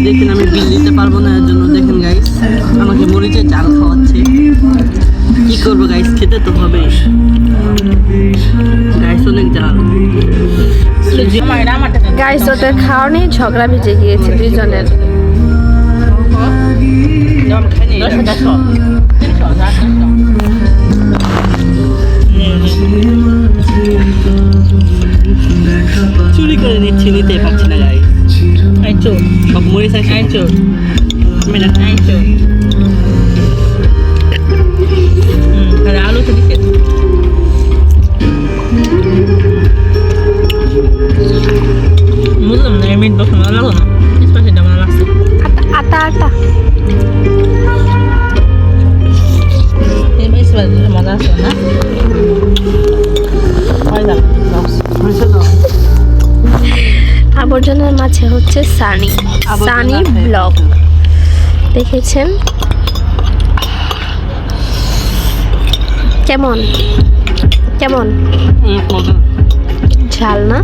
দেখেন আমি বিল দিতে পারবো না, এর জন্য দেখেন গাইস আমাকে মরিচের ঝাল খাওয়াচ্ছে। কি করবো গাইস, খেতে তো হবে গাইস, অনেক ঝাল। গাইস ওদের খাওয়া নিয়ে ঝগড়া ভিজে গিয়েছে দুইজনের। চুরি করে নিচ্ছি, নিতে পারছি না গাইস। সব মরিচ আছে। আলু তো দিচ্ছে। বুঝলাম না, মিট বক্স ভালো লাগলো না, স্পাইসিটা ভালো লাগছে। আটা আটা মজা আছে না? আবর্জনার মাঝে হচ্ছে সানি ব্লগ দেখেছেন কেমন কেমন ঝাল না?